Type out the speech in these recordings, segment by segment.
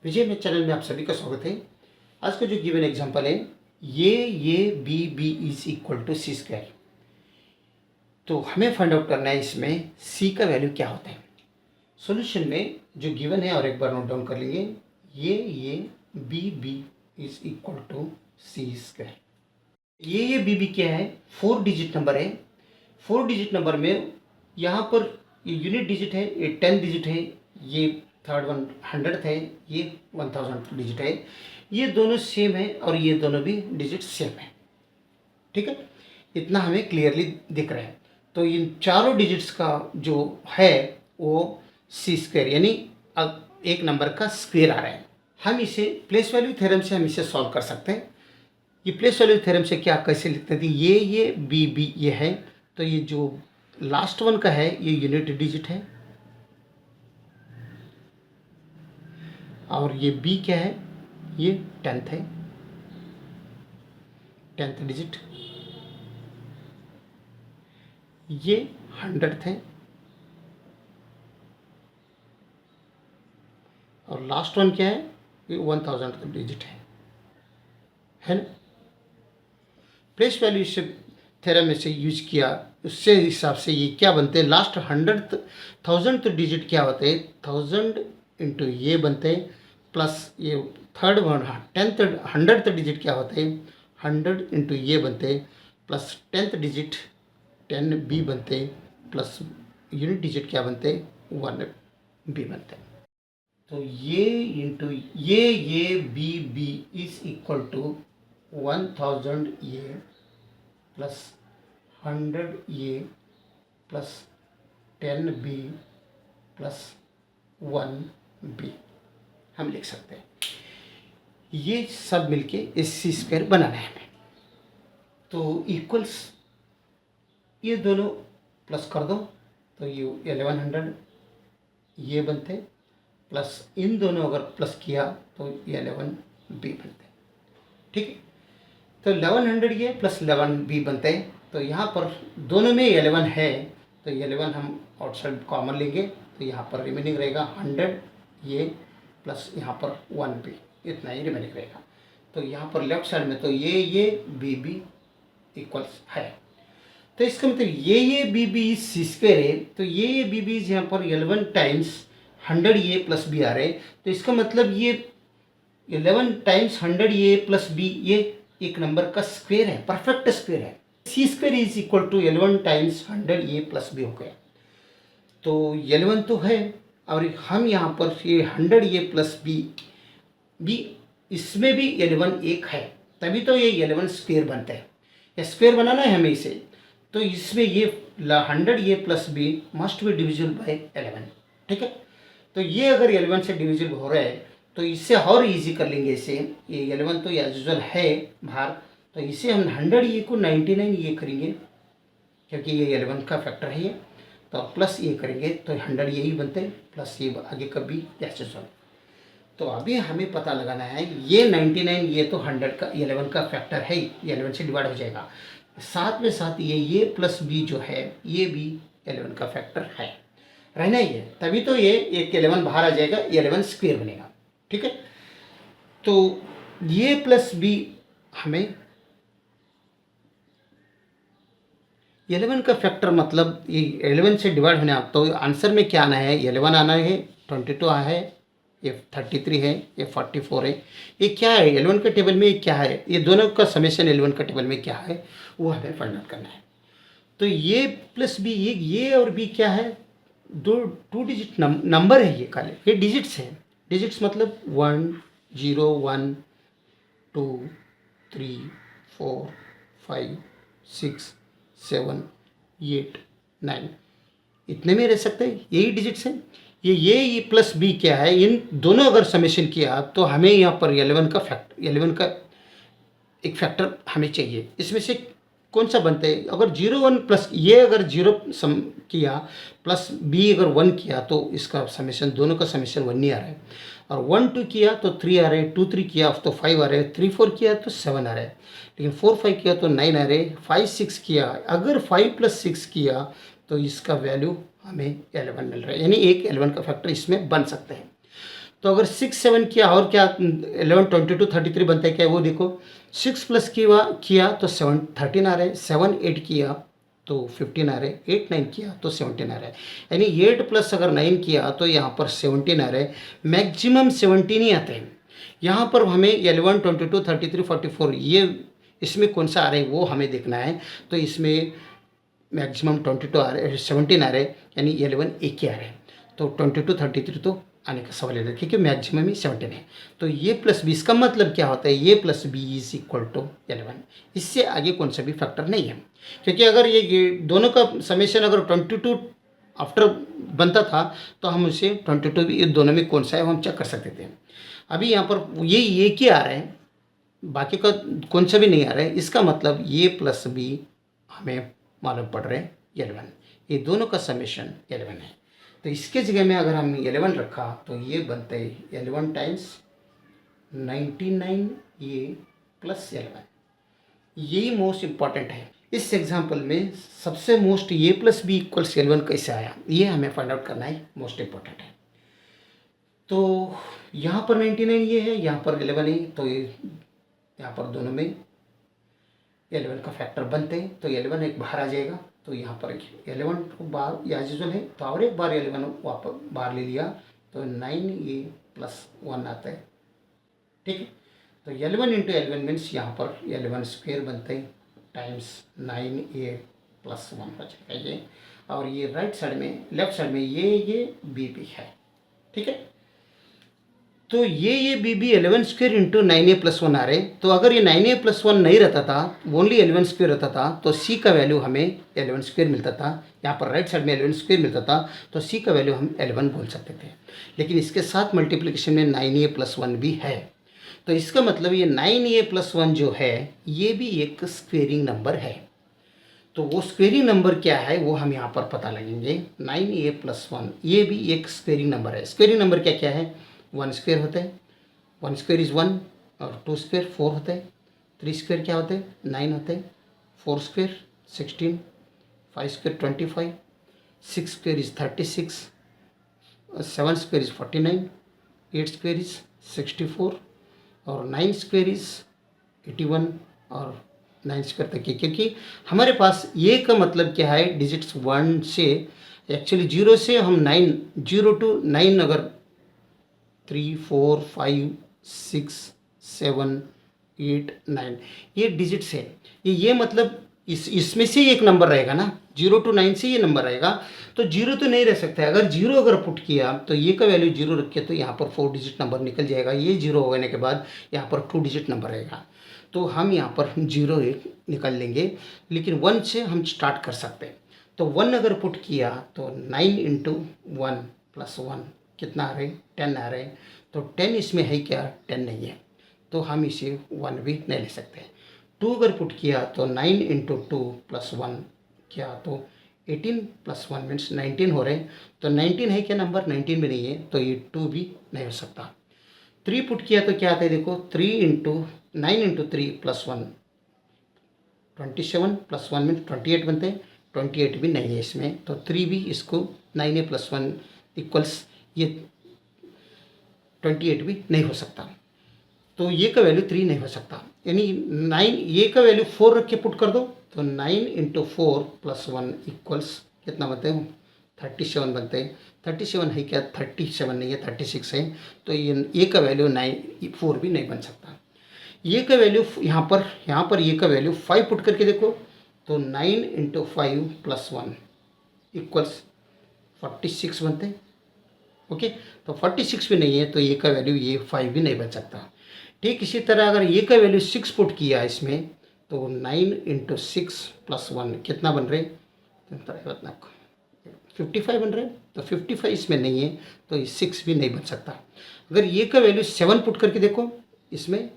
विजय में चैनल में आप सभी का स्वागत है। आज का जो गिवन एग्जांपल है ये b is equal to c square. तो हमें फाइंड आउट करना है इसमें सी का वैल्यू क्या होता है। सॉल्यूशन में जो गिवन है और एक बार नोट डाउन कर लेंगे, ये b is equal to c square. ये बी क्या है, 4 डिजिट नंबर है। 4 डिजिट नंबर में यहाँ पर ये यूनिट डिजिट है, ये 10 डिजिट है, ये थर्ड वन 100 है, ये 1000 डिजिट है। ये दोनों सेम है और ये दोनों भी डिजिट सेम है। ठीक है, इतना हमें क्लियरली दिख रहा है। तो इन चारों डिजिट्स का जो है वो सी स्क्वायर यानी एक नंबर का स्क्वायर आ रहा है। हम इसे प्लेस वैल्यू थ्योरम से हम इसे सॉल्व कर सकते हैं। ये प्लेस वैल्यू थ्योरम से क्या कैसे लिखते थे, ये बी ये है, तो ये जो लास्ट वन का है ये यूनिट डिजिट है और ये बी क्या है, ये 10th है, 10th डिजिट। ये 100th है और लास्ट वन क्या है, ये 1000th डिजिट है ना। प्लेस वैल्यू से थ्योरम में से यूज किया, उससे हिसाब से ये क्या बनते हैं, लास्ट 1000th डिजिट क्या होते हैं, 1000 इंटू ये बनते हैं, प्लस ये थर्ड वन 100th डिजिट क्या होते हैं, 100 इंटू ये बनते हैं, प्लस 10th डिजिट 10 बी बनते हैं, प्लस यूनिट डिजिट क्या बनते हैं, 1 बी बनते हैं। तो ये इंटू ये बी इज इक्वल टू 1000 ये प्लस 100 ये प्लस 10 बी प्लस 1 बी हम लिख सकते हैं। ये सब मिलके इस सी स्क्वायर बनाना है हमें। तो इक्वल्स ये दोनों प्लस कर दो तो ये 1100 ये बनते, प्लस इन दोनों अगर प्लस किया तो ये 11 बी बनते। ठीक है, तो 1100 ये प्लस 11 बी बनते हैं। तो यहाँ पर दोनों में 11 है तो 11 हम आउटसाइड कॉमन लेंगे, तो यहाँ पर रिमेनिंग रहेगा 100 ये प्लस यहाँ पर 1 बी, इतना ही रिमेनिंग रहेगा। तो यहाँ पर लेफ्ट साइड में तो ये बी इक्वल्स है। तो इसका मतलब ये बी सी स्क्वायर है, तो ये बी यहाँ पर 11 टाइम्स 100 ये प्लस बी आ रहे हैं। तो इसका मतलब ये 11 टाइम्स 100 ये प्लस बी ये एक नंबर का स्क्वायर है, परफेक्ट स्क्वायर है। C square is equal to 11 times 100 ये प्लस बी हो गया। तो 11 तो है और हम यहाँ पर ये 100 ये प्लस बी इसमें भी 11 एक है, तभी तो ये 11 स्क्वायर बनता है। या स्क्वायर बनाना है हमें इसे, तो इसमें ये 100 ये plus b must be divisible by 11। ठीक है, तो ये अगर 11 से डिविजिबल हो रहा है तो इससे और इजी कर लेंगे इसे। ये 11 तो एज यूजुअल है बाहर, तो इसे हम 100 ये को 99 ये करेंगे क्योंकि ये 11 का फैक्टर है ये, तो प्लस ये करेंगे तो 100 यही बनते हैं, प्लस ये आगे का भी एज यूजुअल। तो अभी हमें पता लगाना है ये 99 ये तो 100 का 11 का फैक्टर है, 11 से डिवाइड हो जाएगा। साथ में साथ ये प्लस बी जो है ये भी 11 का फैक्टर है, रहना ही है, तभी तो ये एक 11 बाहर आ जाएगा, 11 स्क्वायर बनेगा। ठीक है, तो ये प्लस बी हमें 11 का फैक्टर मतलब ये 11 से डिवाइड होने आप, तो आंसर में क्या आना है, 11 आना है, 22 आना है, ये 33 है, ये 44 है। ये क्या है 11 के टेबल में, ये क्या है, ये दोनों का समेशन 11 का टेबल में क्या है वो हमें फाइंड आउट करना है। तो ये प्लस बी ये और बी क्या है, टू डिजिट नंबर है, ये खाली ये डिजिट्स है। डिजिट्स मतलब 1 0 1 2 3 4 5 6 7 8 9 इतने में रह सकते हैं, यही डिजिट्स हैं। ये प्लस बी क्या है, इन दोनों अगर समेशन किया तो हमें यहाँ पर 11 का एक फैक्टर हमें चाहिए। इसमें से कौन सा बनता है, अगर 0 1 प्लस ये अगर 0 सम किया प्लस बी अगर 1 किया तो इसका समेशन दोनों का समेशन 1 नहीं आ रहा है, और 1 2 किया तो 3 आ रहे हैं, 2 3 किया तो 5 आ रहे हैं, 3 4 किया तो 7 आ रहे हैं, लेकिन 4 5 किया तो 9 आ रहे हैं, 5 6 किया अगर 5 + 6 किया तो इसका वैल्यू हमें 11 मिल रहा है, यानी एक 11 का फैक्टर इसमें बन सकते हैं। तो अगर 6 7 किया और क्या 11 22 33 बनता है क्या, वो देखो 6 प्लस किया तो 7 13 आ रहे हैं, 7 8 किया तो 15 आ रहे हैं, 8 9 किया तो 17 आ रहा है। यानी 8 प्लस अगर 9 किया तो यहाँ पर 17 आ रहे हैं, मैक्सिमम 17 ही आते हैं। यहाँ पर हमें 11 22 33 44 ये इसमें कौन सा आ रहा है वो हमें देखना है। तो इसमें मैक्सिमम 22 आ रहे, 17 आ रहे, यानी 11 एक ही आ रहे हैं। तो 22 33 तो आने का सवाल है, क्योंकि मैक्सिमम ही 17 है। तो ये प्लस बी, इसका मतलब क्या होता है, ये plus b is equal to 11। इससे आगे कौन सा भी फैक्टर नहीं है, क्योंकि अगर ये दोनों का समेशन अगर 22 आफ्टर बनता था तो हम उसे 22 भी, ये दोनों में कौन सा है वो हम चेक कर सकते थे। अभी यहाँ पर ये एक ही आ रहा है, बाकी का कौन सा भी नहीं आ रहा है। इसका मतलब ये प्लस बी हमें मालूम पड़ रहे हैं 11, ये दोनों का समेशन 11 है। तो इसके जगह में अगर हम 11 रखा तो ये बनते है 11 टाइम्स 99 ये प्लस 11। यही मोस्ट इम्पॉर्टेंट है इस एग्जाम्पल में। सबसे मोस्ट ये प्लस बी इक्वल्स 11 कैसे आया, ये हमें फाइंड आउट करना है, मोस्ट इम्पॉर्टेंट है। तो यहाँ पर 99 ये है, यहाँ पर 11 है, तो ये यहाँ पर दोनों में 11 का फैक्टर बनते हैं। तो 11 एक बाहर आ जाएगा, तो यहाँ पर 11 को बाहर एज यूजुअल है, तो और एक बार 11 वापस बाहर ले लिया तो 9 ये प्लस 1 आता है। ठीक है, तो 11 इंटू 11 मीन्स यहाँ पर 11 स्क्वेयर बनते हैं टाइम्स 9 ये प्लस 1 हो जाएगा ये। और ये राइट साइड में, लेफ्ट साइड में ये बी भी है। ठीक है, तो ये b b 11 square into 9a plus 1 आ रहे। तो अगर ये 9a प्लस 1 नहीं रहता था, ओनली 11 स्क्वेयर रहता था, तो सी का वैल्यू हमें 11 स्क्वेयर मिलता था। यहाँ पर राइट साइड में 11 स्क्वेयर मिलता था, तो सी का वैल्यू हम 11 बोल सकते थे। लेकिन इसके साथ मल्टीप्लिकेशन में 9a प्लस 1 भी है, तो इसका मतलब ये 9a प्लस 1 जो है ये भी एक स्क्वेयरिंग नंबर है। तो वो स्क्वेयरिंग नंबर क्या है वो हम यहाँ पर पता लगेंगे। 9a प्लस 1 ये भी एक स्क्वेयरिंग नंबर है। स्क्वेयरिंग नंबर क्या क्या है, 1 स्क्वेयर होता है, 1 स्क्वेयर इज़ 1, और 2 स्क्वेयर 4 होता है, 3 स्क्वेयर क्या होते हैं 9 होते हैं, 4 square 16, 5 square 25, 6 square is 36, 7 square is 49, 8 square is 64, और 9 स्क्वेयर इज़ 81, और 9 स्क्वेयर तक की, क्योंकि हमारे पास ये का मतलब क्या है, डिजिट्स 1 से एक्चुअली 0 से हम 9, 0 to 9 अगर 3 4 5 6 7 8 9 ये डिजिट्स है। ये मतलब इसमें से एक नंबर रहेगा ना, 0 to 9 से ये नंबर रहेगा। तो 0 तो नहीं रह सकता है, अगर 0 अगर पुट किया तो ये का वैल्यू 0 रखे तो यहाँ पर 4 डिजिट नंबर निकल जाएगा। ये 0 होने के बाद यहाँ पर 2 डिजिट नंबर रहेगा, तो हम यहाँ पर 0 एक निकल लेंगे, लेकिन 1 से हम स्टार्ट कर सकते हैं। तो 1 अगर पुट किया तो 9 इंटू 1 प्लस 1 कितना आ रहे हैं 10 आ रहे हैं। तो 10 इसमें है क्या, 10 नहीं है, तो हम इसे 1 भी नहीं ले सकते। 2 अगर पुट किया तो 9 इंटू 2 प्लस 1 क्या, तो 18 प्लस 1 मीन्स 19 हो रहे हैं। तो 19 है क्या नंबर, 19 भी नहीं है, तो ये 2 भी नहीं हो सकता। 3 पुट किया तो क्या आता है देखो, 3 into 9 into 3 plus 1 27 plus 1 mean 28 बनते हैं, 28 भी नहीं है इसमें, तो 3 भी इसको 9a प्लस 1 इक्वल्स ये 28 भी नहीं हो सकता। तो ये का वैल्यू 3 नहीं हो सकता, यानी 9 ये का वैल्यू 4 रख के पुट कर दो, तो 9 इंटू 4 प्लस 1 इक्वल्स कितना बनते हैं 37 बनते हैं। 37 है क्या, 37 नहीं है 36 है, तो ये का वैल्यू 9 4 भी नहीं बन सकता। ये का वैल्यू यहाँ पर ये का वैल्यू 5 पुट करके देखो, तो 9 इंटू 5 प्लस 1 इक्वल्स 46 बनते हैं। ओके, तो 46 भी नहीं है, तो ये का वैल्यू ये 5 भी नहीं बन सकता। ठीक इसी तरह अगर ये का वैल्यू 6 पुट किया इसमें, तो 9 इंटू 6 प्लस 1 कितना बन रहे 55 बन रहे, तो 55 इसमें नहीं है, तो ये 6 भी नहीं बन सकता। अगर ये का वैल्यू 7 पुट करके देखो इसमें,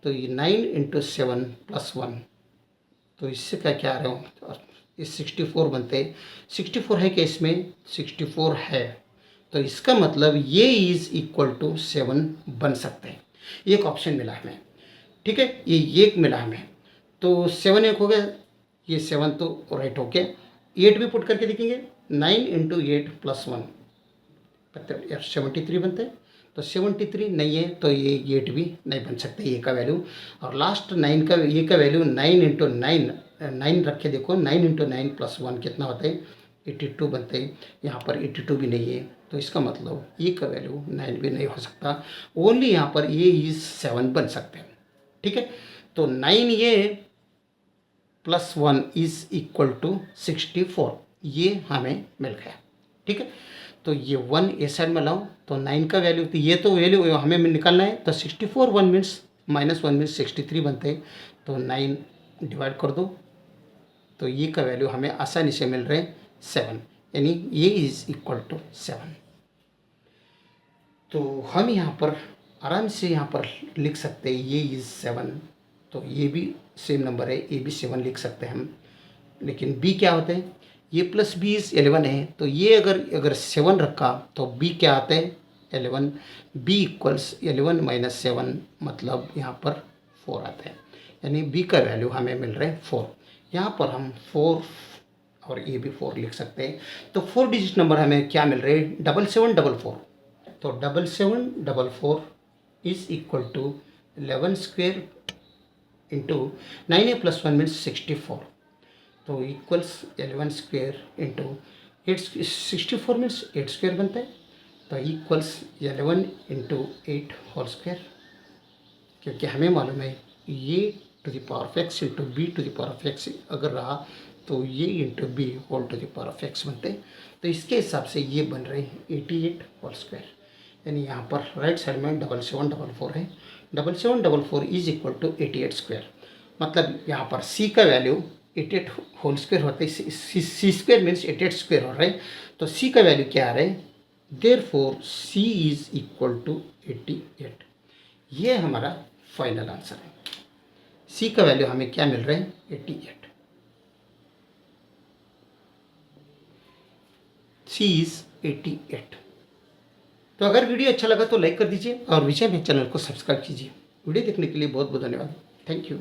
तो ये 9 इंटू 7 प्लस 1, तो इससे क्या क्या आ रहे हो, इस 64 बनते हैं। 64 है क्या इसमें, 64 है, तो इसका मतलब ये इज इक्वल टू 7 बन सकते हैं। एक ऑप्शन मिला हमें, ठीक है, ये एक मिला हमें, तो 7 एक हो गया, ये 7 तो राइट हो गया। 8 भी पुट करके देखेंगे, 9 इंटू 8 प्लस 1 73 बनते हैं। तो 73 नहीं है तो ये 8 भी नहीं बन सकता ये का वैल्यू। और लास्ट 9 का ये का वैल्यू 9 इंटू 9 9 रख के देखो, 9 इंटू 9 प्लस 1 कितना होता है 82 बनते हैं। यहाँ पर 82 भी नहीं है तो इसका मतलब ये का वैल्यू 9 भी नहीं हो सकता। ओनली यहाँ पर ये इज 7 बन सकते हैं। ठीक है, तो 9 ये प्लस 1 इज इक्वल टू 64, ये हमें मिल गया। ठीक है, तो ये 1 ए साइड में लाओ तो 9 का वैल्यू, तो ये तो वैल्यू हमें निकालना है। तो 64 1 मीन्स -1 मीन्स 63 बनते हैं। तो 9 डिवाइड कर दो तो ये का वैल्यू हमें आसानी से मिल रहे 7, यानी ये इज इक्वल टू 7। तो हम यहाँ पर आराम से यहाँ पर लिख सकते हैं ये इज 7। तो ये भी सेम नंबर है, ए भी 7 लिख सकते हैं हम। लेकिन बी क्या होते हैं, ये प्लस बी इज 11 है। तो ये अगर 7 रखा तो बी क्या आते हैं 11। बी इक्वल्स 11 माइनस 7 मतलब यहाँ पर 4 आता है, यानी बी का वैल्यू हमें मिल रहा है 4। यहाँ पर हम 4 और ये भी 4 लिख सकते हैं। तो 4 डिजिट नंबर हमें क्या मिल रहे हैं 7744। तो 7744 is equal to 11 square into 9a plus 1 means 64। तो equals 11 square into 8 64 means 8 square बनता है। तो इक्वल्स 11 इंटू 8 होल स्क्वेयर, क्योंकि हमें मालूम है ये to the power of x into b to the power of x अगर रहा तो ये into b whole to the power of x बनते हैं। तो इसके हिसाब से ये बन रहे हैं 88 होल स्क्वायर, यानी यहाँ पर राइट साइड में 7744 है। 7744 इज इक्वल टू 88 स्क्वायर, मतलब यहाँ पर सी का वैल्यू 88 होल स्क्वायर होता है। सी स्क्वायर मीन्स 88 स्क्वायर हो रहा है। तो सी का वैल्यू क्या आ रहा है, therefore c is equal to 88। ये हमारा फाइनल आंसर है। सी का वैल्यू हमें क्या मिल रहा है 88। सी इज 88। तो अगर वीडियो अच्छा लगा तो लाइक कर दीजिए और विषय में चैनल को सब्सक्राइब कीजिए। वीडियो देखने के लिए बहुत बहुत धन्यवाद। Thank you.